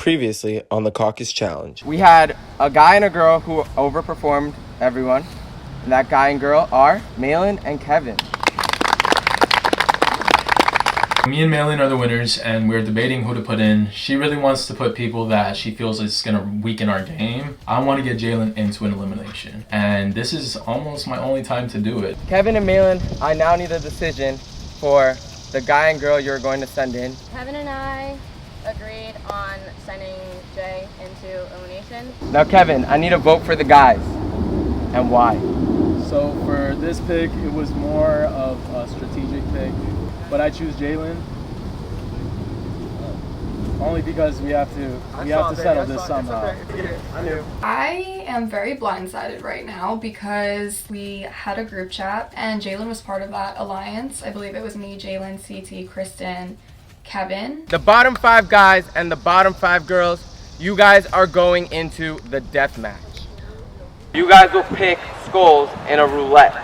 Previously on the Caucus Challenge. We had a guy and a girl who overperformed everyone. And that guy and girl are Mayelin and Kevin. Me and Mayelin are the winners, and we're debating who to put in. She really wants to put people that she feels is going to weaken our game. I want to get Jaylen into an elimination, and this is almost my only time to do it. Kevin and Mayelin, I now need a decision for the guy and girl you're going to send in. Kevin and I agreed on sending Jay into elimination. Now Kevin, I need a vote for the guys, and why? So for this pick, it was more of a strategic pick, but I choose Jaylen only because we have to settle this somehow. I am very blindsided right now because we had a group chat and Jaylen was part of that alliance. I believe it was me, Jaylen, CT, Kristen, Kevin. The bottom 5 guys and the bottom 5 girls, you guys are going into the death match. You guys will pick skulls in a roulette.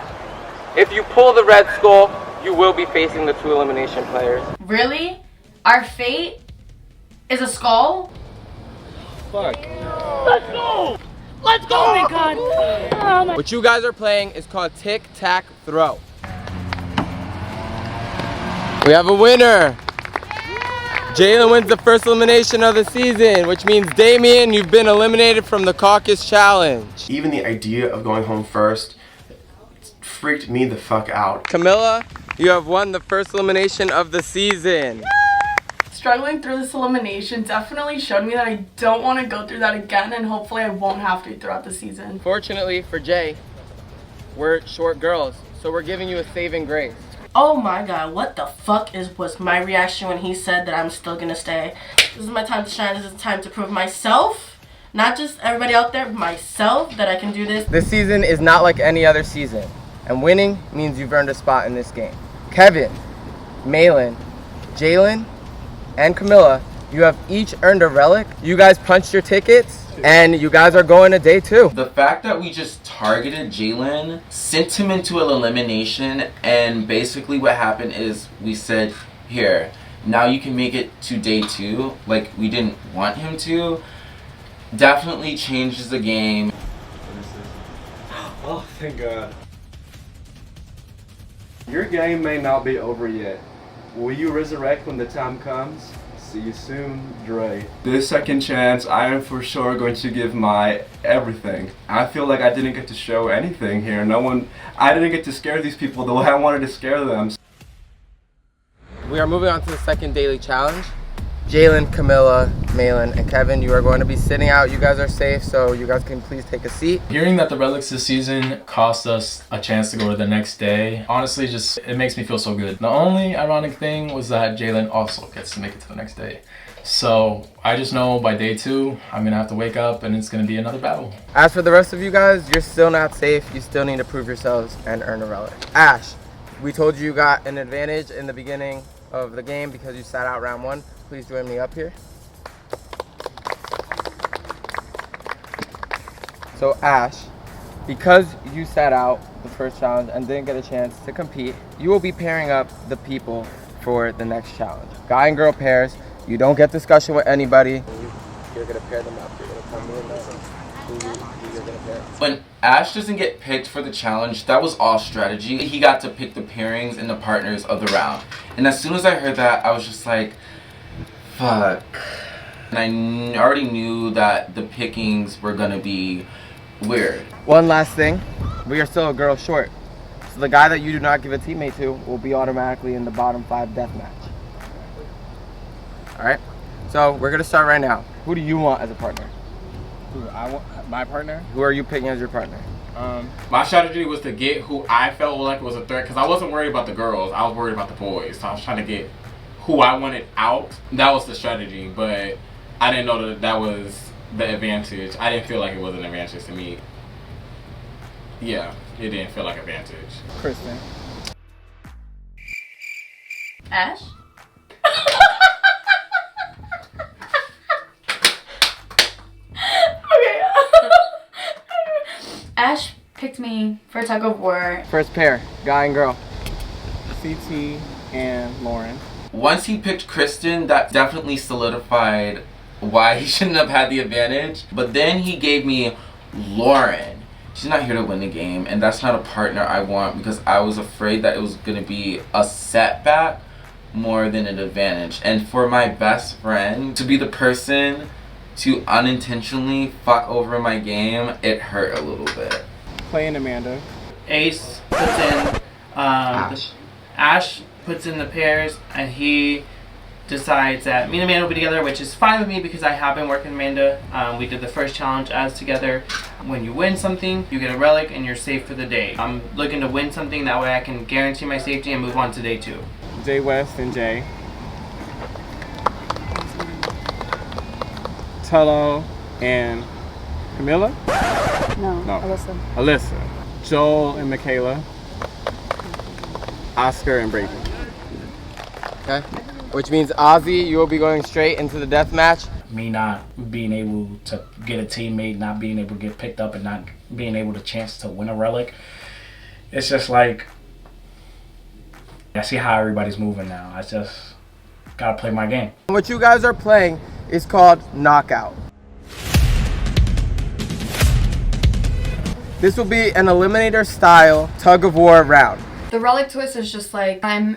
If you pull the red skull, you will be facing the 2 elimination players. Really? Our fate is a skull? Fuck. Let's go! Let's go, oh my god! What you guys are playing is called tic-tac-throw. We have a winner! Jaylen wins the first elimination of the season, which means Damien, you've been eliminated from the Caucus Challenge. Even the idea of going home first freaked me the fuck out. Camilla, you have won the first elimination of the season. Struggling through this elimination definitely showed me that I don't want to go through that again, and hopefully I won't have to throughout the season. Fortunately for Jay, we're short girls, so we're giving you a saving grace. Oh my god, what the fuck was my reaction when he said that I'm still gonna stay? This is my time to shine. This is the time to prove myself, not just everybody out there, but myself, that I can do this. This season is not like any other season, and winning means you've earned a spot in this game. Kevin, Mayelin, Jaylen, and Camilla, you have each earned a relic. You guys punched your tickets, and you guys are going to day 2. The fact that we just targeted Jaylen, sent him into an elimination, and basically what happened is we said, here, now you can make it to day 2, like we didn't want him to, definitely changes the game. Oh, thank God. Your game may not be over yet. Will you resurrect when the time comes? See you soon, Dre. This second chance, I am for sure going to give my everything. I feel like I didn't get to show anything here. I didn't get to scare these people the way I wanted to scare them. We are moving on to the second daily challenge. Jaylen, Camilla, Mayelin, and Kevin, you are going to be sitting out. You guys are safe, so you guys can please take a seat. Hearing that the Relics this season cost us a chance to go to the next day, honestly, it makes me feel so good. The only ironic thing was that Jaylen also gets to make it to the next day. So I just know by day 2, I'm gonna have to wake up and it's gonna be another battle. As for the rest of you guys, you're still not safe. You still need to prove yourselves and earn a relic. Ash, we told you got an advantage in the beginning of the game because you sat out round 1. Please join me up here. So Ash, because you sat out the first challenge and didn't get a chance to compete, you will be pairing up the people for the next challenge. Guy and girl pairs, you don't get discussion with anybody. You're gonna pair them up. You're gonna tell me who you're gonna pair. When Ash doesn't get picked for the challenge, that was all strategy. He got to pick the pairings and the partners of the round. And as soon as I heard that, I was just like, fuck. And I already knew that the pickings were gonna be weird. One last thing, we are still a girl short. So the guy that you do not give a teammate to will be automatically in the bottom 5 death match. Alright, so we're gonna start right now. Who do you want as a partner? Who I want, my partner? Who are you picking as your partner? My strategy was to get who I felt like was a threat, because I wasn't worried about the girls, I was worried about the boys. So I was trying to get who I wanted out. That was the strategy, but I didn't know that that was the advantage. I didn't feel like it was an advantage to me. Yeah, it didn't feel like an advantage. Kristen. Ash? Okay. Ash picked me for tug-of-war. First pair, guy and girl. CT and Lauren. Once he picked Kristen, that definitely solidified why he shouldn't have had the advantage. But then he gave me Lauren. She's not here to win the game, and that's not a partner I want because I was afraid that it was going to be a setback more than an advantage. And for my best friend to be the person to unintentionally fuck over my game, it hurt a little bit. Clay and Amanda. Ace puts in Ash puts in the pairs, and he decides that me and Amanda will be together, which is fine with me because I have been working with Amanda. We did the first challenge as together. When you win something, you get a relic and you're safe for the day. I'm looking to win something, that way I can guarantee my safety and move on to day 2. Jay West and Jay. Tello and Camilla? No, No. Alyssa. Alyssa. Joel and Michaela. Oscar and Brady. Okay. Which means Ozzy, you will be going straight into the death match. Me not being able to get a teammate, not being able to get picked up, and not being able to chance to win a relic. It's just like, I see how everybody's moving now. I just gotta play my game. What you guys are playing is called Knockout. This will be an eliminator style tug-of-war round. The relic twist is just like, I'm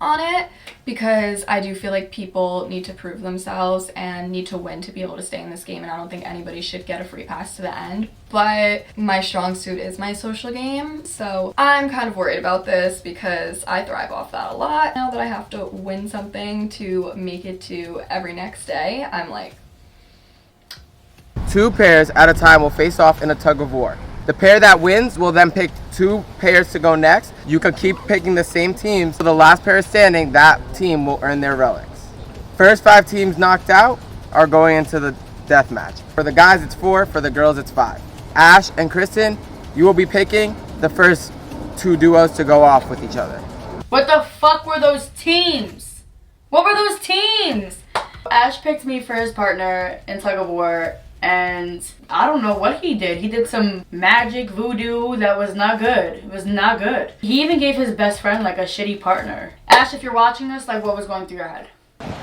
on it because I do feel like people need to prove themselves and need to win to be able to stay in this game, and I don't think anybody should get a free pass to the end. But my strong suit is my social game, so I'm kind of worried about this because I thrive off that a lot. Now that I have to win something to make it to every next day, I'm like... 2 pairs at a time will face off in a tug-of-war. The pair that wins will then pick 2 pairs to go next. You can keep picking the same teams. So the last pair standing, that team will earn their relics. First 5 teams knocked out are going into the death match. For the guys, it's 4. For the girls, it's 5. Ash and Kristen, you will be picking the first 2 duos to go off with each other. What the fuck were those teams? What were those teams? Ash picked me for his partner in tug-of-war, and I don't know what he did. He did some magic voodoo that was not good. It was not good. He even gave his best friend like a shitty partner. Ash, if you're watching this, like, what was going through your head?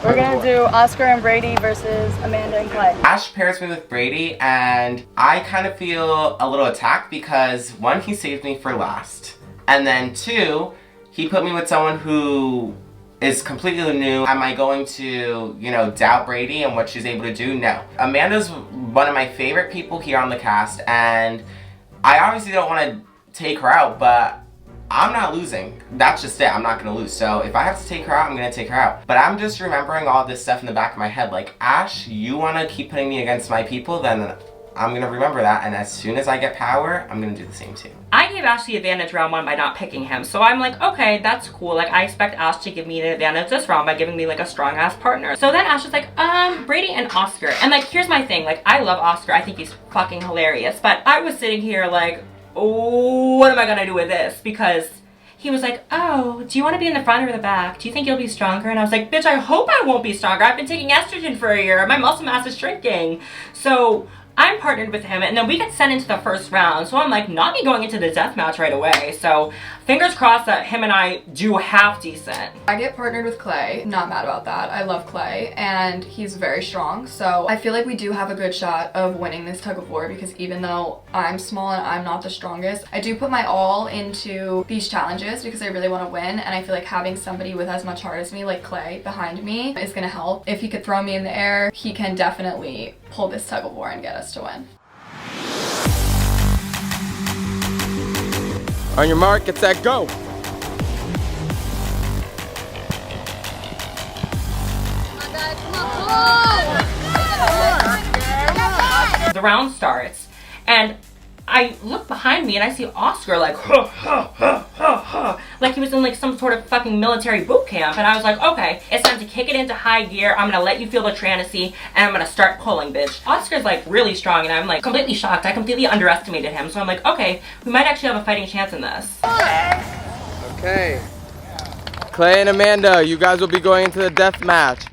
We're gonna do Oscar and Brady versus Amanda and Clay. Ash pairs me with Brady, and I kind of feel a little attacked because 1, he saved me for last, and then 2, he put me with someone who is completely new. Am I going to, doubt Brady and what she's able to do? No. Amanda's one of my favorite people here on the cast, and I obviously don't want to take her out, but I'm not losing. That's just it. I'm not going to lose. So if I have to take her out, I'm going to take her out. But I'm just remembering all this stuff in the back of my head. Like, Ash, you want to keep putting me against my people, then I'm going to remember that, and as soon as I get power, I'm going to do the same too. I gave Ash the advantage round 1 by not picking him, so I'm like, okay, that's cool. Like, I expect Ash to give me the advantage this round by giving me, like, a strong-ass partner. So then Ash is like, Brady and Oscar. And, like, here's my thing. Like, I love Oscar. I think he's fucking hilarious. But I was sitting here like, oh, what am I gonna do with this? Because he was like, oh, do you want to be in the front or the back? Do you think you'll be stronger? And I was like, bitch, I hope I won't be stronger. I've been taking estrogen for a year. My muscle mass is shrinking. So I'm partnered with him, and then we get sent into the first round. So I'm like, not me going into the death match right away. So fingers crossed that him and I do half decent. I get partnered with Clay. Not mad about that. I love Clay, and he's very strong. So I feel like we do have a good shot of winning this tug-of-war, because even though I'm small and I'm not the strongest, I do put my all into these challenges because I really want to win, and I feel like having somebody with as much heart as me, like Clay, behind me is going to help. If he could throw me in the air, he can definitely pull this tug-of-war and get us to win. On your mark, get set, go! The round starts, and I look behind me and I see Oscar like, huh, huh, huh, huh, huh, like he was in like some sort of fucking military boot camp. And I was like, okay, it's time to kick it into high gear. I'm gonna let you feel the trancy, and I'm gonna start pulling, bitch. Oscar's like really strong, and I'm like completely shocked. I completely underestimated him. So I'm like, okay, we might actually have a fighting chance in this. Okay. Clay and Amanda, you guys will be going into the death match.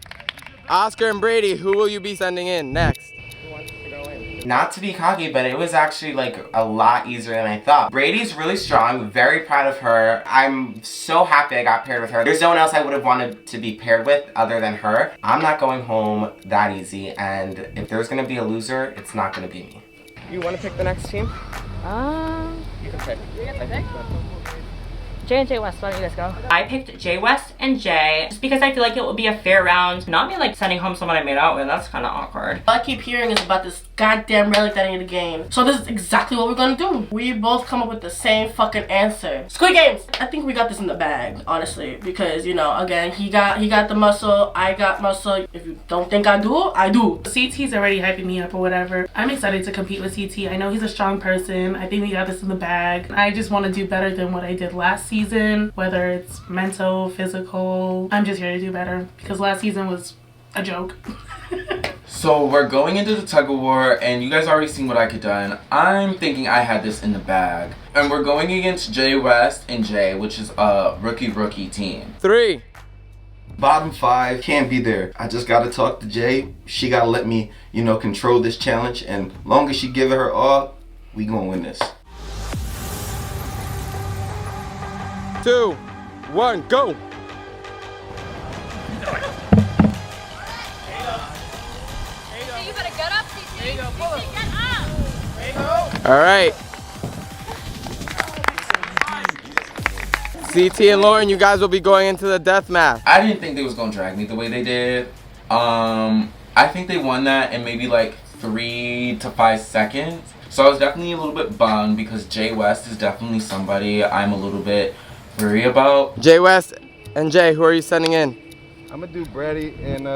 Oscar and Brady, who will you be sending in next? Who wants to go in? Not to be cocky, but it was actually like a lot easier than I thought. Brady's really strong, very proud of her. I'm so happy I got paired with her. There's no one else I would have wanted to be paired with other than her. I'm not going home that easy, and if there's gonna be a loser, it's not gonna be me. You want to pick the next team? You can pick. You get to pick? Jay and Jay West, why don't you guys go? I picked Jay West and Jay just because I feel like it would be a fair round. Not me like sending home someone I made out with. That's kind of awkward. All I keep hearing is about this goddamn relic that I need to gain. So this is exactly what we're gonna do. We both come up with the same fucking answer. Squid Games! I think we got this in the bag, honestly. Because, you know, again, he got the muscle, I got muscle. If you don't think I do, I do. CT's already hyping me up or whatever. I'm excited to compete with CT. I know he's a strong person. I think we got this in the bag. I just want to do better than what I did last season, whether it's mental, physical. I'm just here to do better because last season was a joke. So we're going into the tug-of-war, and you guys already seen what I could done. I'm thinking I had this in the bag. And we're going against Jay West and Jay, which is a rookie team. 3. Bottom 5 can't be there. I just gotta talk to Jay. She gotta let me, you know, control this challenge, and long as she give it her all, we gonna win this. 2, 1, go! You better get up, CT. There you go, pull it. Get up. There you go. All right. CT and Lauren, you guys will be going into the death match. I didn't think they was gonna drag me the way they did. I think they won that in maybe like 3 to 5 seconds. So I was definitely a little bit bummed because Jay West is definitely somebody I'm a little bit worried about. Jay West and Jay, who are you sending in? I'm gonna do Brady and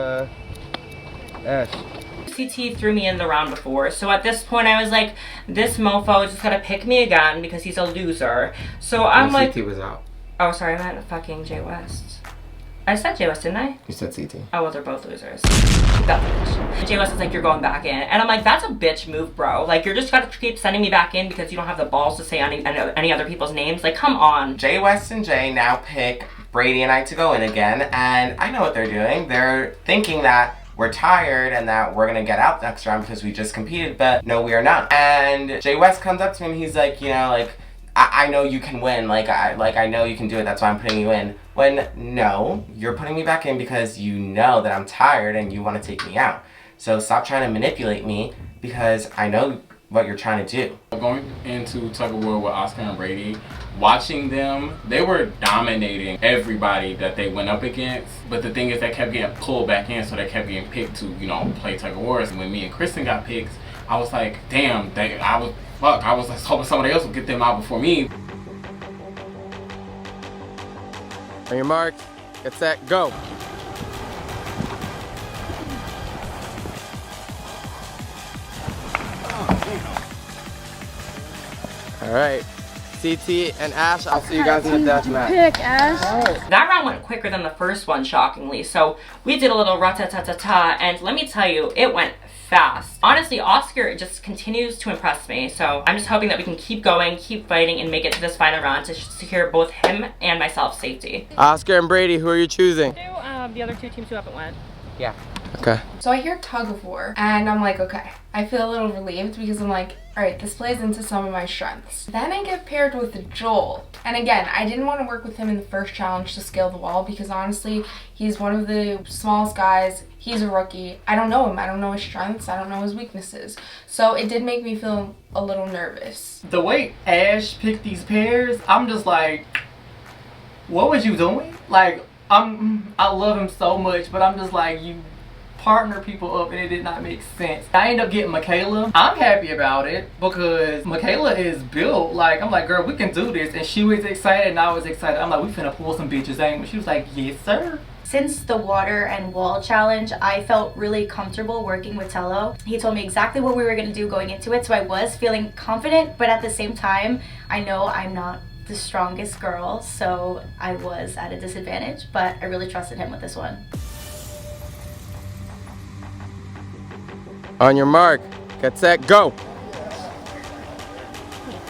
Ash. CT threw me in the round before, so at this point I was like, this mofo is just gonna pick me again because he's a loser. So I'm like, CT was out. Oh, sorry, I meant fucking Jay West. I said Jay West, didn't I? You said CT. Oh, well, they're both losers. That bitch. Jay West is like, you're going back in. And I'm like, that's a bitch move, bro. Like, you're just gotta keep sending me back in because you don't have the balls to say any other people's names. Like, come on. Jay West and Jay now pick Brady and I to go in again, and I know what they're doing. They're thinking that we're tired and that we're gonna get out next round because we just competed, but no, we are not. And Jay West comes up to me and he's like, you know, like, I know you can win, like I know you can do it, that's why I'm putting you in. When, no, you're putting me back in because you know that I'm tired and you want to take me out. So stop trying to manipulate me because I know what you're trying to do. Going into tug-of-war with Oscar and Brady, watching them, they were dominating everybody that they went up against. But the thing is, they kept getting pulled back in, so they kept getting picked to, you know, play tug-of-war. And when me and Kristen got picked, I was like, damn, I was like hoping somebody else would get them out before me. On your mark, get set, go. All right, CT and Ash, I'll see you guys in the death match. Pick, Ash. That round went quicker than the first one, shockingly. So we did a little rat-ta-ta-ta-ta, and let me tell you, it went fast. Honestly, Oscar just continues to impress me. So I'm just hoping that we can keep going, keep fighting, and make it to this final round to secure both him and myself safety. Oscar and Brady, who are you choosing? The other 2 teams who haven't went. Yeah. Okay. So I hear tug-of-war, and I'm like, okay. I feel a little relieved because I'm like, all right, this plays into some of my strengths. Then I get paired with Joel. And again, I didn't want to work with him in the first challenge to scale the wall because honestly, he's one of the smallest guys. He's a rookie. I don't know him. I don't know his strengths. I don't know his weaknesses. So it did make me feel a little nervous. The way Ash picked these pairs, I'm just like, what was you doing? Like, I love him so much, but I'm just like, you partner people up and it did not make sense. I ended up getting Michaela. I'm happy about it because Michaela is built. Like, I'm like, girl, we can do this. And she was excited and I was excited. I'm like, we finna pull some bitches, ain't we? She was like, yes, sir. Since the water and wall challenge, I felt really comfortable working with Tello. He told me exactly what we were gonna do going into it, so I was feeling confident, but at the same time, I know I'm not the strongest girl, so I was at a disadvantage, but I really trusted him with this one. On your mark, get set, go.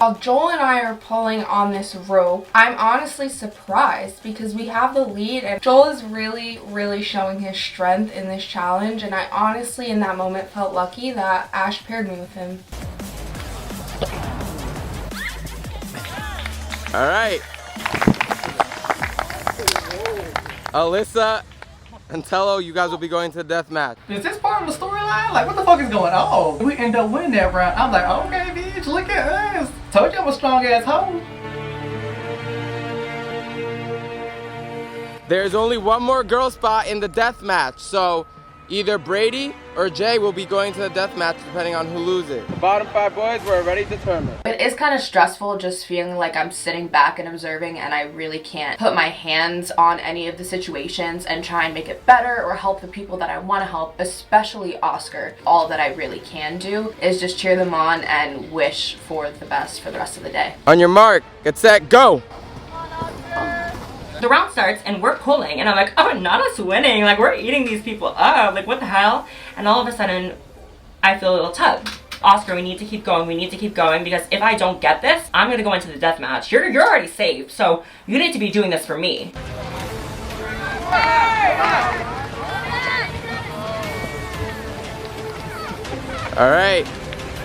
While Joel and I are pulling on this rope, I'm honestly surprised because we have the lead and Joel is really showing his strength in this challenge, and I honestly in that moment felt lucky that Ash paired me with him. All right. Alyssa and Tello, you guys will be going to the death match. Is this part of the storyline? Like, what the fuck is going on? We end up winning that round. I'm like, okay, bitch, look at us. Told you I'm a strong ass hoe. There's only one more girl spot in the death match, so either Brady or Jay will be going to the death match depending on who loses. The bottom 5 boys were already determined. It is kind of stressful just feeling like I'm sitting back and observing and I really can't put my hands on any of the situations and try and make it better or help the people that I want to help, especially Oscar. All that I really can do is just cheer them on and wish for the best for the rest of the day. On your mark, get set, go! The round starts and we're pulling and I'm like, oh, not us winning, like we're eating these people up, like what the hell? And all of a sudden I feel a little tug. Oscar, we need to keep going, because if I don't get this, I'm gonna go into the death match. You're already safe, so you need to be doing this for me. All right,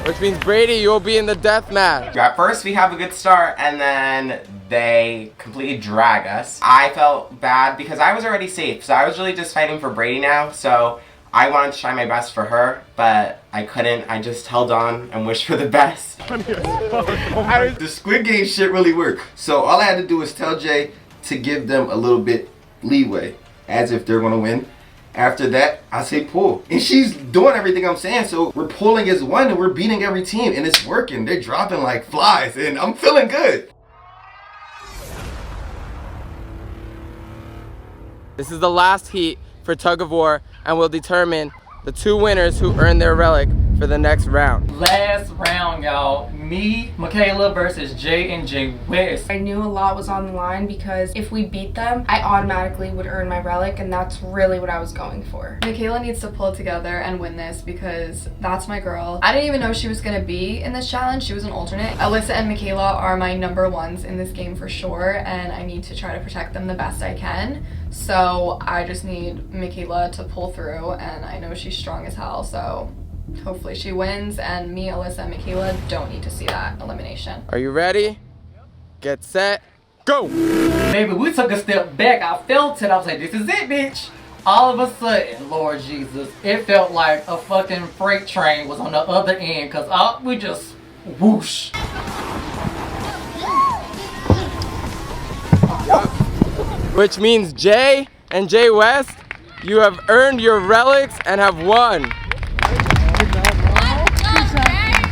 which means Brady, you'll be in the death match. At first we have a good start and then they completely drag us. I felt bad because I was already safe, so I was really just fighting for Brady now, so I wanted to try my best for her, but I couldn't. I just held on and wished for the best. The Squid Game shit really worked. So all I had to do was tell Jay to give them a little bit leeway, as if they're gonna win. After that, I say pull. And she's doing everything I'm saying, so we're pulling as one and we're beating every team and it's working. They're dropping like flies and I'm feeling good. This is the last heat for tug-of-war and will determine the 2 winners who earn their relic for the next round. Last round, y'all. Me, Michaela versus Jay and Jay West. I knew a lot was on the line because if we beat them, I automatically would earn my relic, and that's really what I was going for. Michaela needs to pull together and win this because that's my girl. I didn't even know she was gonna be in this challenge. She was an alternate. Alyssa and Michaela are my #1s in this game for sure, and I need to try to protect them the best I can. So I just need Michaela to pull through, and I know she's strong as hell, so hopefully she wins, and me, Alyssa, and Michaela don't need to see that elimination. Are you ready? Get set, go! Baby, we took a step back. I felt it. I was like, this is it, bitch. All of a sudden, Lord Jesus, it felt like a fucking freight train was on the other end, because we just whoosh. Which means Jay and Jay West, you have earned your relics and have won.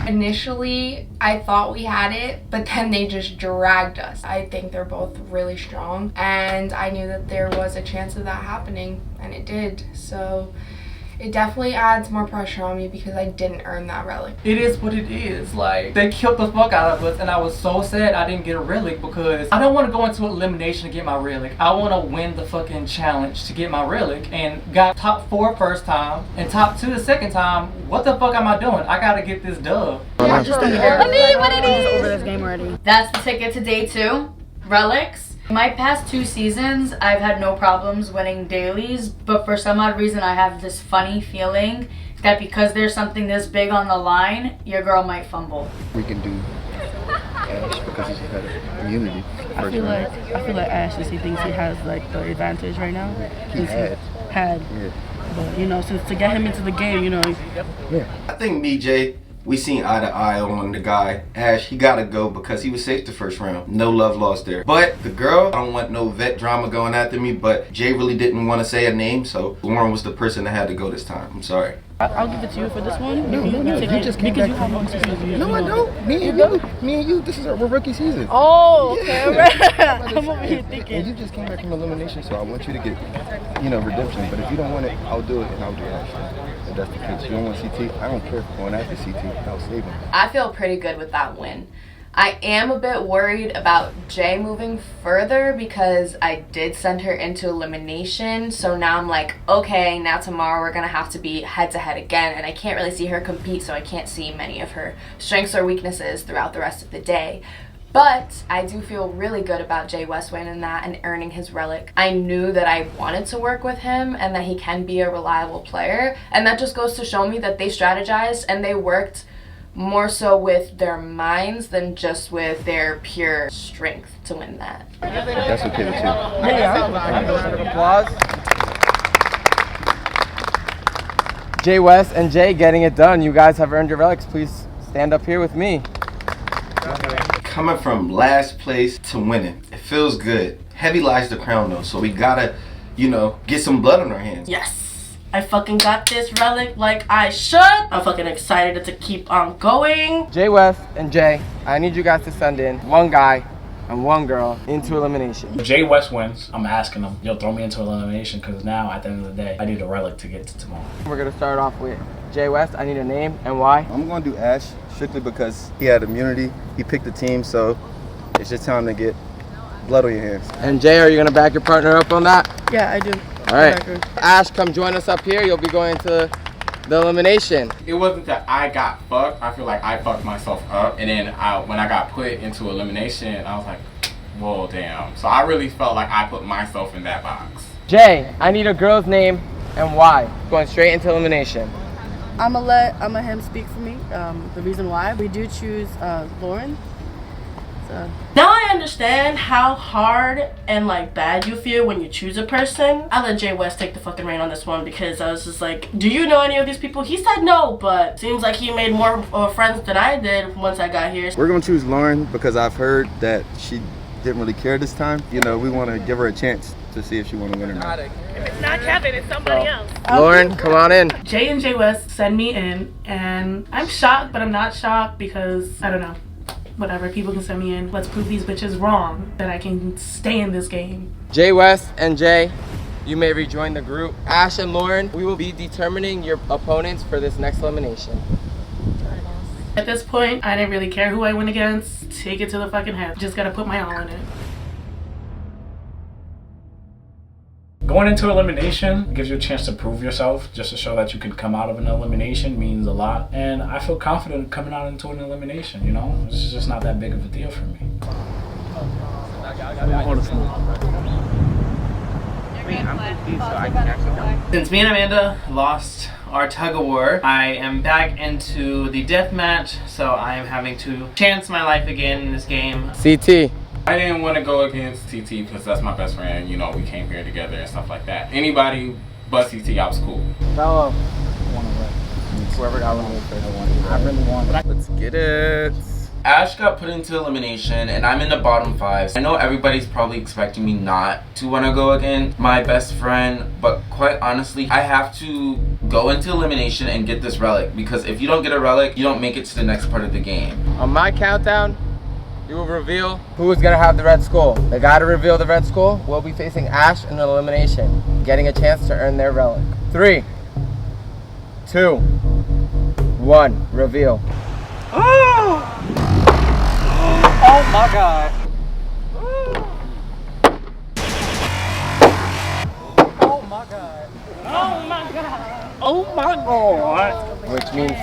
Initially, I thought we had it, but then they just dragged us. I think they're both really strong, and I knew that there was a chance of that happening, and it did. So it definitely adds more pressure on me because I didn't earn that relic. It is what it is. Like, they killed the fuck out of us, and I was so sad I didn't get a relic because I don't want to go into elimination to get my relic. I want to win the fucking challenge to get my relic, and got top 4 first time and top 2 the second time. What the fuck am I doing? I gotta get this dub. What it is. Over this game already. That's the ticket to day 2. Relics. My past 2 seasons, I've had no problems winning dailies, but for some odd reason I have this funny feeling that because there's something this big on the line, your girl might fumble. We can do Ash because he's had immunity. I feel like Ash, he thinks he has like the advantage right now. He had. Yeah. But you know, since to get him into the game, you know. Yeah. I think me, Jay, we seen eye to eye on the guy. Ash, he gotta go because he was safe the first round. No love lost there. But the girl, I don't want no vet drama going after me, but Jay really didn't want to say a name, so Lauren was the person that had to go this time. I'm sorry. I'll give it to you for this one. No, you just came back from one season. No, I don't. Me and you, this is we're rookie season. Oh, okay, alright. I'm over here thinking. And you just came back from elimination, so I want you to get, redemption. But if you don't want it, I'll do it, and I'll do Ash. If that's the case. You don't want CT? I don't care if going after CT. I'll save him. I feel pretty good with that win. I am a bit worried about Jay moving further because I did send her into elimination. So now I'm like, okay, now tomorrow we're gonna have to be head to head again, and I can't really see her compete, so I can't see many of her strengths or weaknesses throughout the rest of the day. But I do feel really good about Jay West winning that and earning his relic. I knew that I wanted to work with him and that he can be a reliable player, and that just goes to show me that they strategized and they worked more so with their minds than just with their pure strength to win that. That's okay with you. Round of applause. Jay West and Jay getting it done. You guys have earned your relics. Please stand up here with me. Coming from last place to winning, it feels good. Heavy lies the crown though, so we gotta, get some blood on our hands. Yes. I fucking got this relic like I should. I'm fucking excited to keep on going. Jay West and Jay, I need you guys to send in one guy and one girl into elimination. If Jay West wins, I'm asking him, yo, throw me into elimination, because now at the end of the day, I need a relic to get to tomorrow. We're gonna start off with Jay West. I need a name and why. I'm gonna do Ash strictly because he had immunity. He picked the team, so it's just time to get blood on your hands. And Jay, are you gonna back your partner up on that? Yeah, I do. All right. Ash, come join us up here. You'll be going to the elimination. It wasn't that I got fucked. I feel like I fucked myself up. And then when I got put into elimination, I was like, whoa, damn. So I really felt like I put myself in that box. Jay, I need a girl's name and why. Going straight into elimination. I'ma let him speak for me. The reason why we do choose Lauren. So. Now I understand how hard and like bad you feel when you choose a person. I let Jay West take the fucking reign on this one because I was just like, do you know any of these people? He said no, but seems like he made more friends than I did once I got here. We're gonna choose Lauren because I've heard that she didn't really care this time. We want to give her a chance to see if she want to win or not. If it's not Kevin, it's somebody else. Lauren, come on in. Jay and Jay West send me in, and I'm shocked, but I'm not shocked because, I don't know. Whatever, people can send me in. Let's prove these bitches wrong that I can stay in this game. Jay West and Jay, you may rejoin the group. Ash and Lauren, we will be determining your opponents for this next elimination. At this point, I didn't really care who I went against. Take it to the fucking head. Just gotta put my all in it. Going into elimination gives you a chance to prove yourself, just to show that you can come out of an elimination means a lot. And I feel confident coming out into an elimination, It's just not that big of a deal for me. Since me and Amanda lost our tug-of-war, I am back into the death match, so I am having to chance my life again in this game. CT. I didn't want to go against TT because that's my best friend. We came here together and stuff like that. Anybody but TT, I was cool. Fellow. Whoever got eliminated first. I really want it. Let's get it. Ash got put into elimination and I'm in the bottom 5. I know everybody's probably expecting me not to want to go again, my best friend, but quite honestly, I have to go into elimination and get this relic, because if you don't get a relic, you don't make it to the next part of the game. On my countdown, you will reveal who is going to have the red skull. The guy to reveal the red skull will be facing Ash in elimination, getting a chance to earn their relic. 3, 2, 1, reveal. Oh! Oh my god. Oh my god. Oh my god. Oh my god. Which means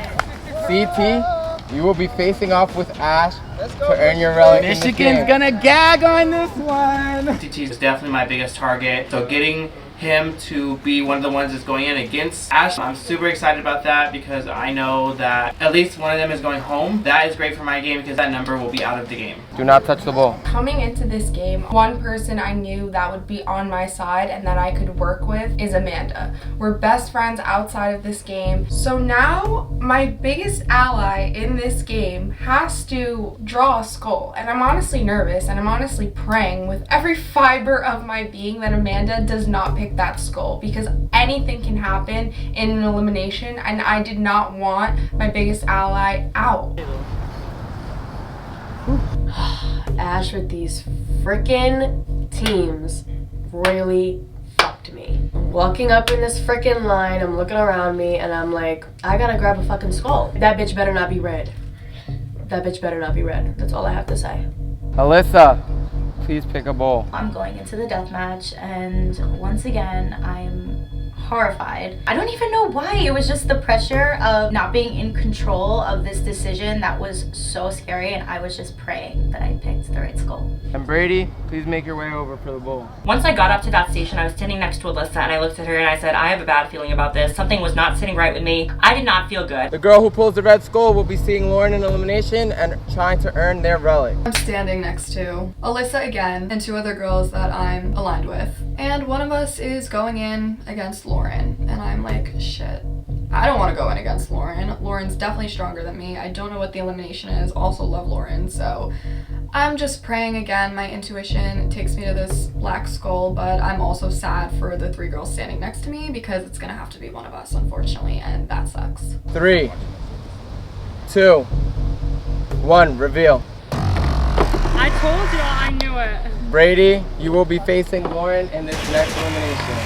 CT, you will be facing off with Ash to earn your relic. Michigan's gonna gag on this one. TT is definitely my biggest target, so getting him to be one of the ones that's going in against Ash, I'm super excited about that because I know that at least one of them is going home. That is great for my game because that number will be out of the game. Do not touch the ball. Coming into this game, one person I knew that would be on my side and that I could work with is Amanda. We're best friends outside of this game. So now my biggest ally in this game has to draw a skull. And I'm honestly nervous and I'm honestly praying with every fiber of my being that Amanda does not pick that skull, because anything can happen in an elimination and I did not want my biggest ally out. Ash with these frickin' teams really fucked me. I'm walking up in this frickin' line, I'm looking around me and I'm like, I gotta grab a fucking skull. That bitch better not be red. That bitch better not be red. That's all I have to say. Alyssa, please pick a bowl. I'm going into the death match, and once again, I'm horrified. I don't even know why. It was just the pressure of not being in control of this decision that was so scary, and I was just praying that I picked the right skull. And Brady, please make your way over for the bowl. Once I got up to that station, I was standing next to Alyssa and I looked at her and I said, I have a bad feeling about this. Something was not sitting right with me. I did not feel good. The girl who pulls the red skull will be seeing Lauren in elimination and trying to earn their relic. I'm standing next to Alyssa again and 2 other girls that I'm aligned with. And one of us is going in against Lauren. And I'm like, shit. I don't want to go in against Lauren. Lauren's definitely stronger than me. I don't know what the elimination is. Also love Lauren. So I'm just praying again. My intuition takes me to this black skull, but I'm also sad for the 3 girls standing next to me because it's going to have to be one of us, unfortunately, and that sucks. 3, 2, 1, reveal. I told you I knew it. Brady, you will be facing Lauren in this next elimination.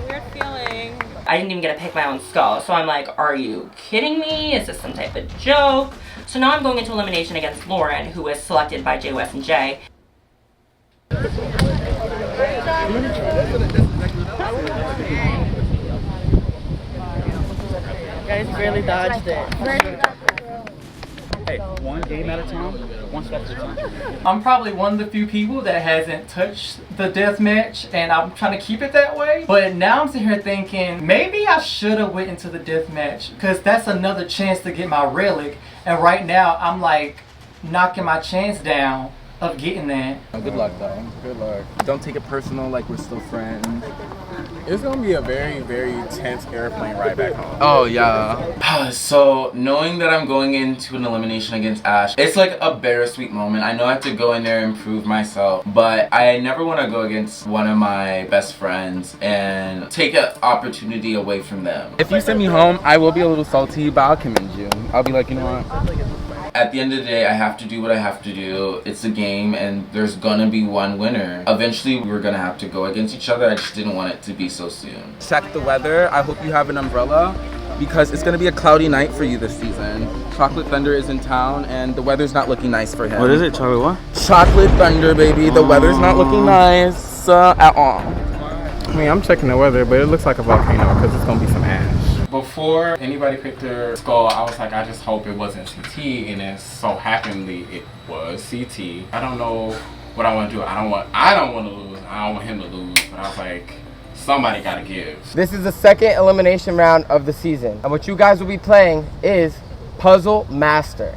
Weird feeling. I didn't even get to pick my own skull. So I'm like, are you kidding me? Is this some type of joke? So now I'm going into elimination against Lauren, who was selected by Jay West and Jay. You guys barely dodged it. Hey, one game at a time, one step at a time. I'm probably one of the few people that hasn't touched the death match, and I'm trying to keep it that way. But now I'm sitting here thinking, maybe I should have went into the death match, because that's another chance to get my relic. And right now, I'm like knocking my chance down of getting that. Good luck, though. Good luck. Don't take it personal, like we're still friends. It's gonna be a very, very tense airplane ride back home. Oh, yeah. So, knowing that I'm going into an elimination against Ash, it's like a bittersweet moment. I know I have to go in there and prove myself, but I never want to go against one of my best friends and take an opportunity away from them. If you send me home, I will be a little salty, but I'll commend you. I'll be like, you know what? At the end of the day, I have to do what I have to do. It's a game, and there's gonna be one winner. Eventually, we're gonna have to go against each other. I just didn't want it to be so soon. Check the weather. I hope you have an umbrella because it's gonna be a cloudy night for you this season. Chocolate Thunder is in town, and the weather's not looking nice for him. What is it, Chocolate what? Chocolate Thunder, baby. The weather's not looking nice at all. I mean, I'm checking the weather, but it looks like a volcano because it's gonna be some ash. Before anybody picked their skull, I was like, I just hope it wasn't CT, and then so happenly it was CT. I don't know what I want to do. I don't want to lose. I don't want him to lose. But I was like, somebody gotta give. This is the second elimination round of the season, and what you guys will be playing is Puzzle Master.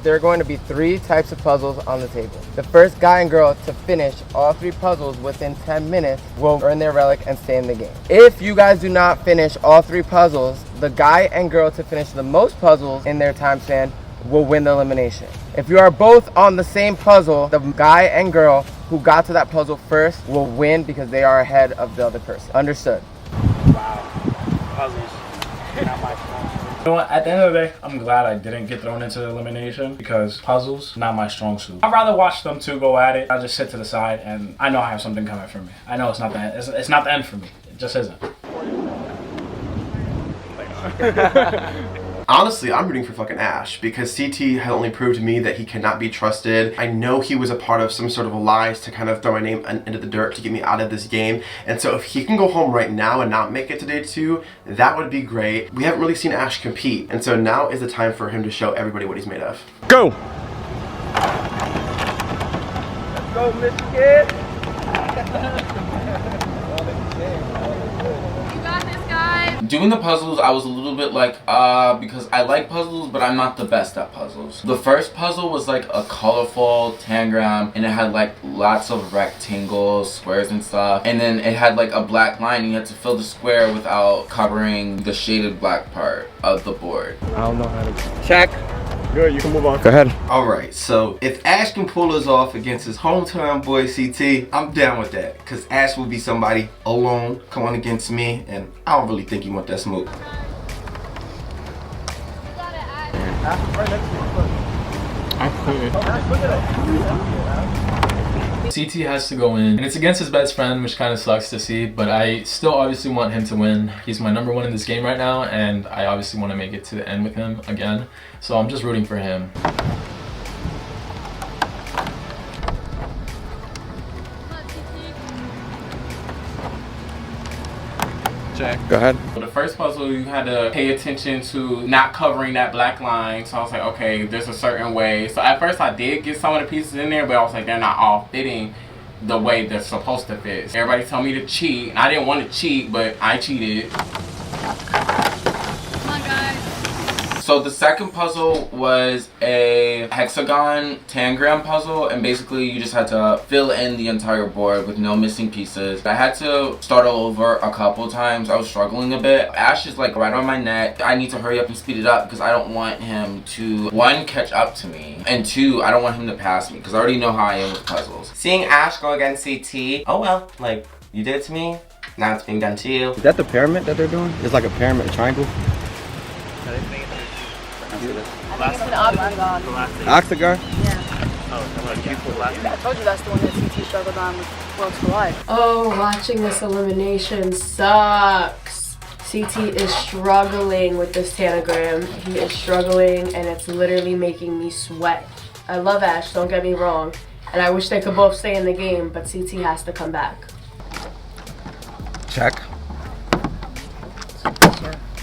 There are going to be 3 types of puzzles on the table. The first guy and girl to finish all 3 puzzles within 10 minutes will earn their relic and stay in the game. If you guys do not finish all 3 puzzles, the guy and girl to finish the most puzzles in their time span will win the elimination. If you are both on the same puzzle, the guy and girl who got to that puzzle first will win because they are ahead of the other person. Understood? Wow. Puzzles. Not my fault. You know what, at the end of the day, I'm glad I didn't get thrown into the elimination because puzzles, not my strong suit. I'd rather watch them 2 go at it. I'll just sit to the side and I know I have something coming for me. I know it's not the end. It's not the end for me. It just isn't. Honestly, I'm rooting for fucking Ash because CT had only proved to me that he cannot be trusted. I know he was a part of some sort of alliance to kind of throw my name into the dirt to get me out of this game. And so if he can go home right now and not make it to day 2, that would be great. We haven't really seen Ash compete. And so now is the time for him to show everybody what he's made of. Go! Let's go, Michigan! Doing the puzzles, I was a little bit like, because I like puzzles, but I'm not the best at puzzles. The first puzzle was like a colorful tangram, and it had like lots of rectangles, squares and stuff. And then it had like a black line, and you had to fill the square without covering the shaded black part of the board. I don't know how to check. Good, you can move on. Go ahead. Alright, so if Ash can pull us off against his hometown boy CT, I'm down with that. Because Ash will be somebody alone coming against me, and I don't really think he want that smoke. I could. CT has to go in, and it's against his best friend, which kind of sucks to see, but I still obviously want him to win. He's my #1 in this game right now, and I obviously want to make it to the end with him again, so I'm just rooting for him. Go ahead. For the first puzzle, you had to pay attention to not covering that black line. So I was like, okay, there's a certain way. So at first I did get some of the pieces in there, but I was like, they're not all fitting the way they're supposed to fit. Everybody told me to cheat, and I didn't want to cheat, but I cheated. So the second puzzle was a hexagon tangram puzzle, and basically you just had to fill in the entire board with no missing pieces. I had to start all over a couple times. I was struggling a bit. Ash is like right on my neck. I need to hurry up and speed it up because I don't want him to, 1, catch up to me, and 2, I don't want him to pass me because I already know how I am with puzzles. Seeing Ash go against CT, oh well, like, you did it to me, now it's being done to you. Is that the pyramid that they're doing? It's like a pyramid, a triangle? Octagon? Yeah. I told you that's the one that CT struggled on with Worlds Collide. Oh, watching this elimination sucks. CT is struggling with this tanagram. He is struggling, and it's literally making me sweat. I love Ash, don't get me wrong, and I wish they could both stay in the game, but CT has to come back. Check.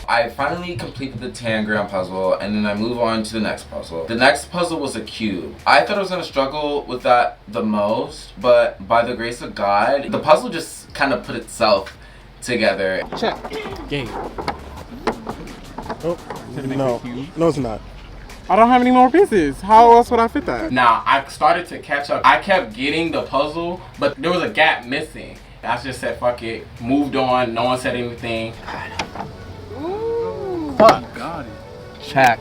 I finally completed the tangram puzzle, and then I move on to the next puzzle. The next puzzle was a cube. I thought I was gonna struggle with that the most, but by the grace of God, the puzzle just kind of put itself together. Check. Game. Oh, no, it's not. I don't have any more pieces. How else would I fit that? Now, I started to catch up. I kept getting the puzzle, but there was a gap missing. I just said, fuck it, moved on, no one said anything. Fuck. Got it. Check.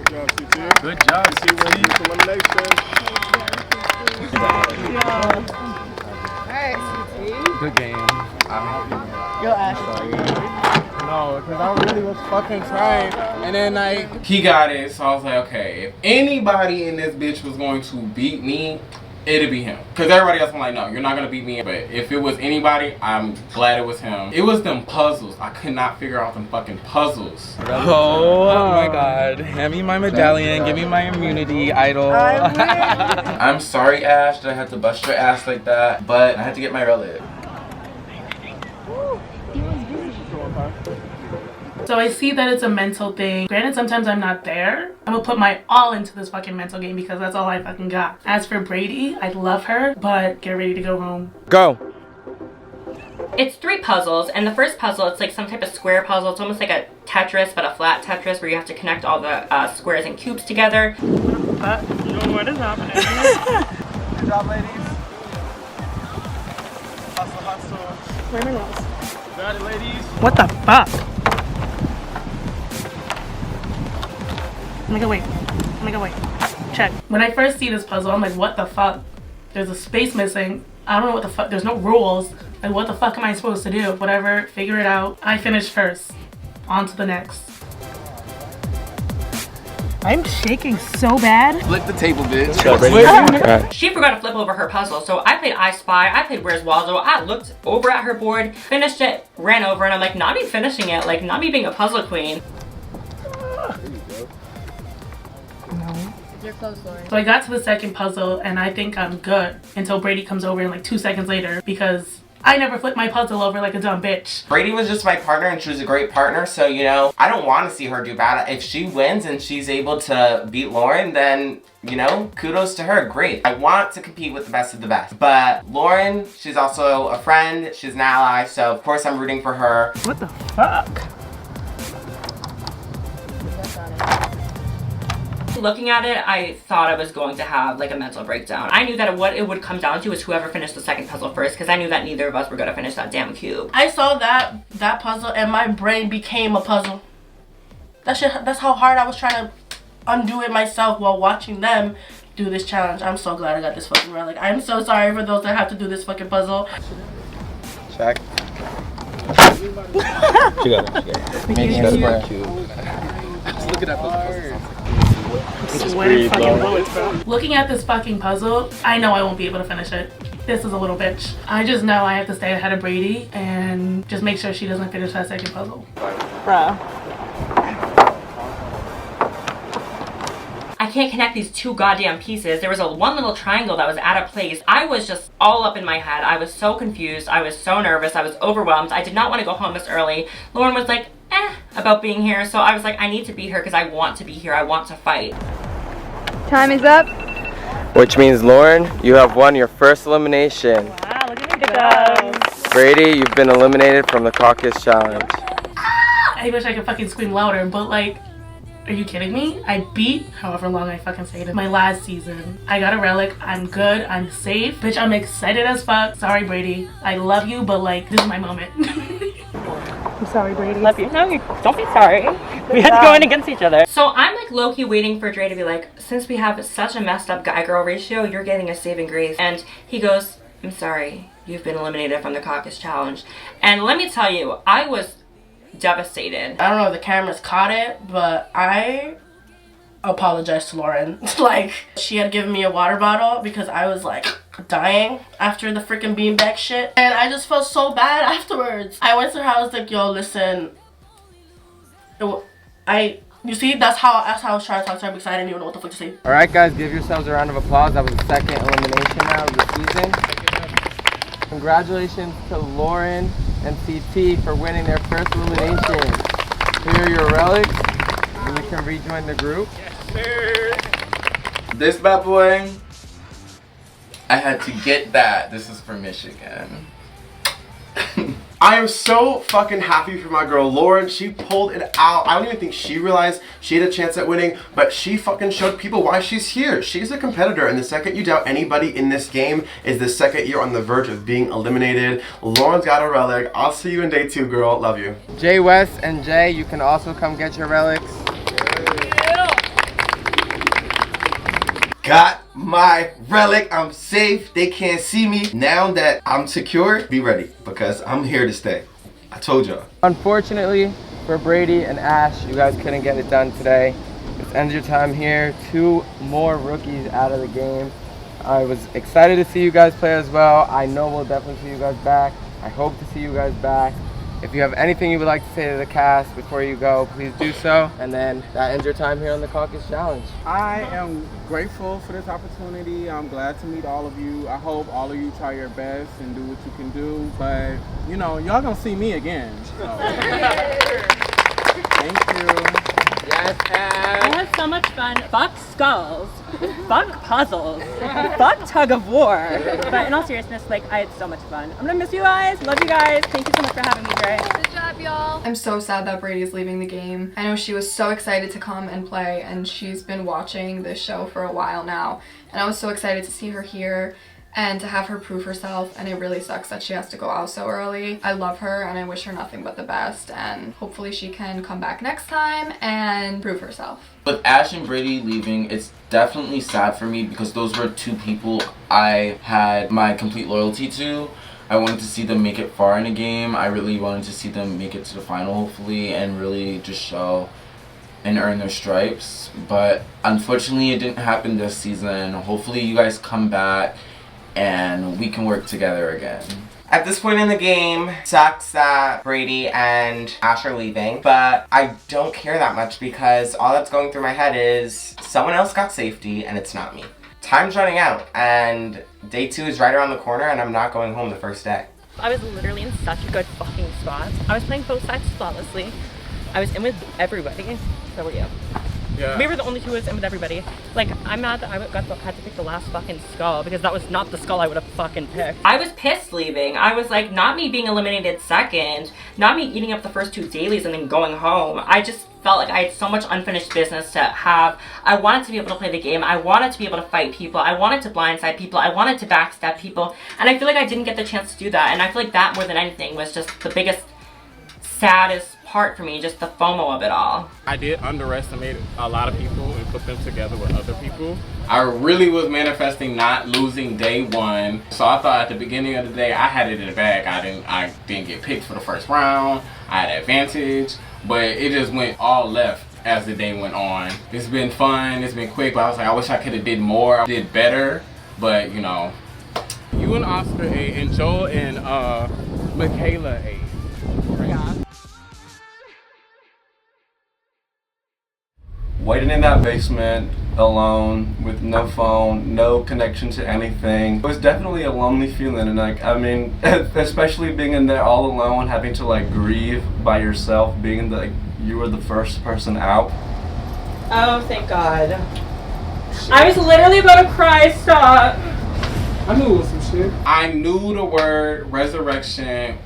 Good job, CT. Good job, CT. Elimination. Alright, CT. Good game. Yo, Ash. No, because I really was fucking trying. And then like, he got it, so I was like, okay, if anybody in this bitch was going to beat me, it'd be him. Because everybody else, I'm like, no, you're not going to beat me. But if it was anybody, I'm glad it was him. It was them puzzles. I could not figure out them fucking puzzles. Oh my god. Hand me my medallion. Give me my immunity idol. I'm sorry, Ash, that I had to bust your ass like that, but I had to get my relic. So I see that it's a mental thing. Granted, sometimes I'm not there. I'm gonna put my all into this fucking mental game because that's all I fucking got. As for Brady, I love her, but get ready to go home. Go. It's 3 puzzles, and the first puzzle, it's like some type of square puzzle. It's almost like a Tetris, but a flat Tetris where you have to connect all the squares and cubes together. What is happening? Good job, ladies. Hustle, hustle. Where are my nails? Got it, ladies. What the fuck? Oh my god, wait. Oh my god, wait. Check. When I first see this puzzle, I'm like, what the fuck? There's a space missing. I don't know what the fuck. There's no rules. Like, what the fuck am I supposed to do? Whatever. Figure it out. I finished first. On to the next. I'm shaking so bad. Flip the table, bitch. She forgot to flip over her puzzle, so I played I Spy, I played Where's Waldo, I looked over at her board, finished it, ran over, and I'm like, not me finishing it, like, not me being a puzzle queen. You're close, Lauren. So I got to the second puzzle and I think I'm good until Brady comes over in like 2 seconds later because I never flipped my puzzle over like a dumb bitch. Brady was just my partner and she was a great partner, so you know, I don't want to see her do bad. If she wins and she's able to beat Lauren, then, you know, kudos to her, great. I want to compete with the best of the best. But Lauren, she's also a friend, she's an ally, so of course I'm rooting for her. What the fuck? Looking at it, I thought I was going to have like a mental breakdown. I knew that what it would come down to is whoever finished the second puzzle first, because I knew that neither of us were going to finish that damn cube. I saw that puzzle and my brain became a puzzle. That's how hard I was trying to undo it myself while watching them do this challenge. I'm so glad I got this fucking relic. I'm so sorry for those that have to do this fucking puzzle. Check. She got it. Maybe that's where Just looking at those puzzles. swear fucking bullets, bro. Looking at this fucking puzzle, I know I won't be able to finish it. This is a little bitch. I just know I have to stay ahead of Brady and just make sure she doesn't finish that second puzzle. Bruh. I can't connect these two goddamn pieces. There was one little triangle that was out of place. I was just all up in my head. I was so confused. I was so nervous. I was overwhelmed. I did not want to go home this early. Lauren was like, about being here. So I was like, I need to be here because I want to be here. I want to fight. Time is up. Which means, Lauren, you have won your first elimination. Wow, look at me go. Brady, you've been eliminated from the Caucus challenge. I wish I could fucking scream louder, but like, are you kidding me? I beat however long I fucking stayed in my last season. I got a relic. I'm good. I'm safe. Bitch, I'm excited as fuck. Sorry, Brady. I love you, but like, this is my moment. I'm sorry, Brady. Love you. No, don't be sorry. We had to go in against each other. So I'm like low-key waiting for Dre to be like, since we have such a messed up guy-girl ratio, you're getting a saving grace. And he goes, I'm sorry. You've been eliminated from the Caucus challenge. And let me tell you, I was devastated. I don't know if the cameras caught it, but I apologize to Lauren. Like, she had given me a water bottle because I was like dying after the freaking beanbag shit, and I just felt so bad afterwards. I went to her, I was like, yo, listen, you see, that's how I was trying to talk to her because I didn't even know what the fuck to say. Alright guys, give yourselves a round of applause. That was the second elimination round of the season. Congratulations to Lauren and CT for winning their first elimination. Here are your relics, and you can rejoin the group. This bad boy, I had to get that. This is for Michigan. I am so fucking happy for my girl Lauren. She pulled it out. I don't even think she realized she had a chance at winning, but she fucking showed people why she's here. She's a competitor, and the second you doubt anybody in this game is the second you're on the verge of being eliminated. Lauren's got a relic. I'll see you in day 2, girl. Love you. Jay West and Jay, you can also come get your relics. Got my relic. I'm safe. They can't see me. Now that I'm secure, be ready because I'm here to stay. I told y'all. Unfortunately for Brady and Ash, you guys couldn't get it done today. This ends your time here. 2 more rookies out of the game. I was excited to see you guys play as well. I know we'll definitely see you guys back. I hope to see you guys back. If you have anything you would like to say to the cast before you go, please do so. And then that ends your time here on the Caucus Challenge. I am grateful for this opportunity. I'm glad to meet all of you. I hope all of you try your best and do what you can do. But, you know, y'all gonna see me again. So. Thank you. Yes, I had so much fun. Fuck skulls. Fuck puzzles. Fuck tug-of-war. But in all seriousness, like, I had so much fun. I'm gonna miss you guys. Love you guys. Thank you so much for having me, Dre. Good job, y'all. I'm so sad that Brady's leaving the game. I know she was so excited to come and play, and she's been watching this show for a while now. And I was so excited to see her here and to have her prove herself, and it really sucks that she has to go out so early. I love her and I wish her nothing but the best, and hopefully she can come back next time and prove herself. With Ash and Brady leaving, it's definitely sad for me because those were 2 people I had my complete loyalty to. I wanted to see them make it far in a game. I really wanted to see them make it to the final, hopefully, and really just show and earn their stripes. But unfortunately, it didn't happen this season. Hopefully, you guys come back and we can work together again. At this point in the game, sucks that Brady and Ash are leaving, but I don't care that much because all that's going through my head is someone else got safety and it's not me. Time's running out and day 2 is right around the corner and I'm not going home the first day. I was literally in such a good fucking spot. I was playing both sides flawlessly. I was in with everybody. So were you. Yeah. We were the only 2 who was in with everybody. Like, I'm mad that I had to pick the last fucking skull because that was not the skull I would have fucking picked. I was pissed leaving. I was like, not me being eliminated second, not me eating up the first 2 dailies and then going home. I just felt like I had so much unfinished business to have. I wanted to be able to play the game. I wanted to be able to fight people. I wanted to blindside people. I wanted to backstab people. And I feel like I didn't get the chance to do that. And I feel like that more than anything was just the biggest, saddest part for me, just the FOMO of it all. I did underestimate a lot of people and put them together with other people. I really was manifesting not losing day 1. So I thought at the beginning of the day I had it in the bag. I didn't get picked for the first round. I had advantage, but it just went all left. as the day went on. It's been fun, it's been quick, but I was like, I wish I could have did more, did better, but you know. You and Oscar ate, and Joel and Michaela ate. Yeah. Waiting in that basement alone with no phone, no connection to anything. It was definitely a lonely feeling, and like, I mean, especially being in there all alone, having to like grieve by yourself, being in the, like, you were the first person out. Oh, thank God. Shit. I was literally about to cry, stop. I knew it was some shit. I knew the word resurrection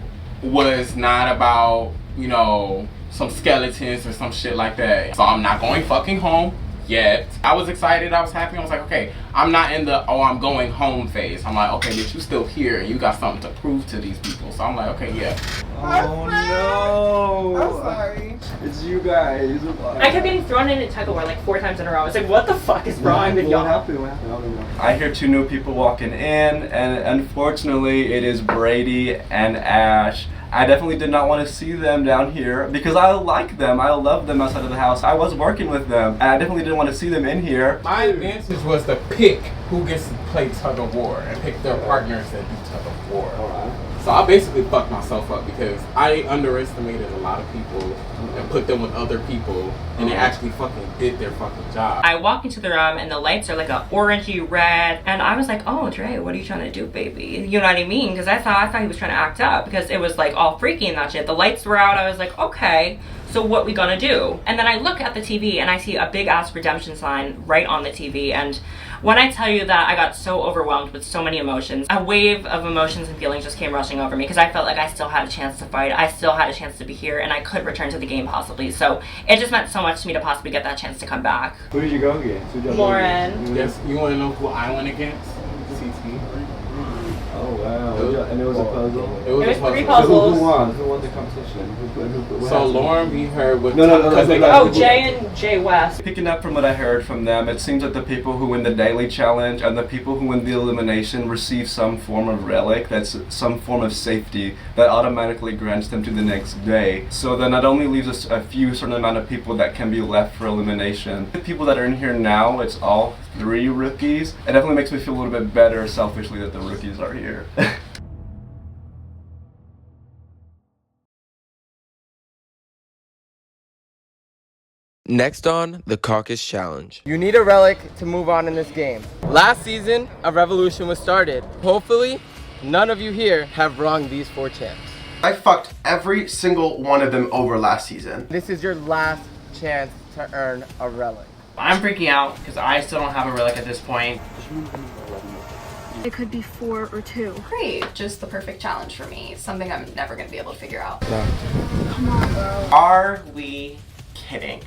was not about, you know, some skeletons or some shit like that. So I'm not going fucking home yet. I was excited, I was happy. I was like, okay, I'm not in the, oh, I'm going home phase. I'm like, okay, but you still here and you got something to prove to these people. So I'm like, okay, yeah. Oh no! I'm sorry. It's you guys. I kept getting thrown in a tug-of-war like 4 times in a row. I was like, what the fuck is wrong with y'all? What happened? I don't know. I hear 2 new people walking in, and unfortunately it is Brady and Ash. I definitely did not want to see them down here because I like them. I love them outside of the house. I was working with them, and I definitely didn't want to see them in here. My advantage was to pick who gets to play tug-of-war and pick their partners that do tug-of-war. So I basically fucked myself up because I underestimated a lot of people and put them with other people, and they actually fucking did their fucking job. I walk into the room and the lights are like a orangey red, and I was like, oh, Dre, what are you trying to do, baby? You know what I mean? Because I thought he was trying to act up because it was like all freaky and that shit. The lights were out. I was like, okay, so what we gonna do? And then I look at the TV and I see a big ass redemption sign right on the TV, and when I tell you that I got so overwhelmed with so many emotions, a wave of emotions and feelings just came rushing over me because I felt like I still had a chance to fight. I still had a chance to be here, and I could return to the game possibly. So it just meant so much to me to possibly get that chance to come back. Who did you go against? Lauren. Yes, you want to know who I went against? CT. Oh wow! And it was a puzzle. It was 3 puzzles. Who won? Who won the competition? So Lauren beat her with. Oh, Jay and Jay West. Picking up from what I heard from them, it seems that the people who win the daily challenge and the people who win the elimination receive some form of relic that's some form of safety that automatically grants them to the next day. So that not only leaves us a few certain amount of people that can be left for elimination. The people that are in here now, it's all 3 rookies. It definitely makes me feel a little bit better selfishly that the rookies are here. Next on the Caucus Challenge. You need a relic to move on in this game. Last season, a revolution was started. Hopefully, none of you here have wronged these 4 champs. I fucked every single one of them over last season. This is your last chance to earn a relic. I'm freaking out because I still don't have a relic at this point. It could be 4 or 2. Great, just the perfect challenge for me. Something I'm never gonna be able to figure out. Come on, bro. Are we kidding?